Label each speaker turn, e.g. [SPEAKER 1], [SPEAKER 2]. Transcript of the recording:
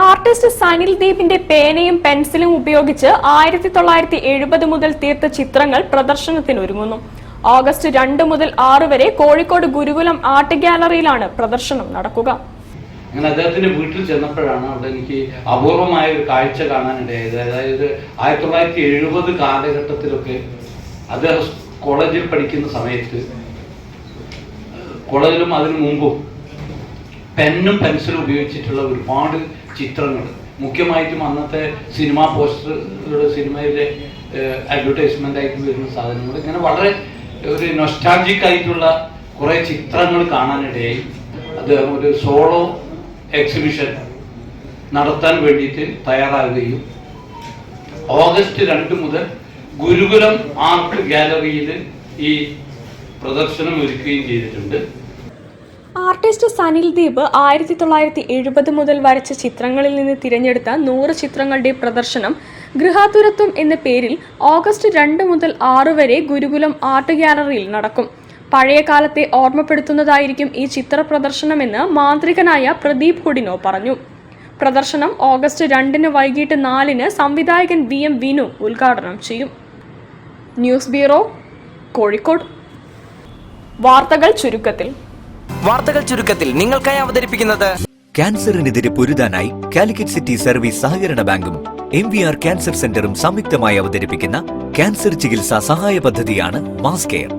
[SPEAKER 1] Artist Sanil ദീപിന്റെ പേനയും പെൻസിലും ഉപയോഗിച്ച് 1970 മുതൽ തീർത്ത ചിത്രങ്ങൾ പ്രദർശനത്തിനൊരുങ്ങുന്നു. ഓഗസ്റ്റ് 2 മുതൽ 6 വരെ കോഴിക്കോട് ഗുരുകുലം ആർട്ട് ഗാലറിയിലാണ് പ്രദർശനം നടക്കുക.
[SPEAKER 2] അങ്ങനെ അദ്ദേഹത്തിന്റെ വീട്ടിൽ ചെന്നപ്പോഴാണ് അവിടെ എനിക്ക് അപൂർവമായ ഒരു കാഴ്ച കാണാനിടയായത്. അതായത് 1970 കാലഘട്ടത്തിലൊക്കെ അദ്ദേഹം കോളേജിൽ പഠിക്കുന്ന സമയത്ത്, കോളേജിലും അതിനു മുമ്പും പെന്നും പെൻസിലും ഉപയോഗിച്ചിട്ടുള്ള ഒരുപാട് ചിത്രങ്ങൾ, മുഖ്യമായിട്ടും അന്നത്തെ സിനിമാ പോസ്റ്ററുകൾ, സിനിമയിലെ അഡ്വർടൈസ്മെന്റ് ആയിട്ട് വരുന്ന സാധനങ്ങൾ, ഇങ്ങനെ വളരെ ഒരു നൊസ്റ്റാൾജിക് ആയിട്ടുള്ള കുറെ ചിത്രങ്ങൾ കാണാനിടയായി. അദ്ദേഹം ഒരു സോളോ എക്സിബിഷൻ നടത്താൻ വേണ്ടിയിട്ട് തയ്യാറാകുകയും ഓഗസ്റ്റ് 2 മുതൽ ഗുരുകുലം ആർട്ട് ഗാലറിയിൽ ഈ പ്രദർശനം ഒരുക്കുകയും ചെയ്തിട്ടുണ്ട്.
[SPEAKER 1] ആർട്ടിസ്റ്റ് സനിൽ ദീപ് 1970 മുതൽ വരച്ച ചിത്രങ്ങളിൽ നിന്ന് തിരഞ്ഞെടുത്ത 100 ചിത്രങ്ങളുടെ പ്രദർശനം ഗൃഹാതുരത്വം എന്ന പേരിൽ ഓഗസ്റ്റ് 2 മുതൽ 6 വരെ ഗുരുകുലം ആർട്ട് ഗാലറിയിൽ നടക്കും. പഴയ കാലത്തെ ഓർമ്മപ്പെടുത്തുന്നതായിരിക്കും ഈ ചിത്ര പ്രദർശനമെന്ന് മാന്ത്രികനായ പ്രദീപ് ഹുഡിനോ പറഞ്ഞു. പ്രദർശനം ഓഗസ്റ്റ് 2 വൈകിട്ട് 4 സംവിധായകൻ VM വിനു ഉദ്ഘാടനം ചെയ്യും. News bureau, Kozhikode. വാർത്തകൾ ചുരുക്കത്തിൽ
[SPEAKER 3] നിങ്ങൾക്കായി അവതരിപ്പിക്കുന്നത്
[SPEAKER 4] ക്യാൻസറിനെതിരെ പൊരുതാനായി കാലിക്കറ്റ് സിറ്റി സർവീസ് സഹകരണ ബാങ്കും MVR ക്യാൻസർ സെന്ററും സംയുക്തമായി അവതരിപ്പിക്കുന്ന ക്യാൻസർ ചികിത്സാ സഹായ പദ്ധതിയാണ് മാസ് കെയർ.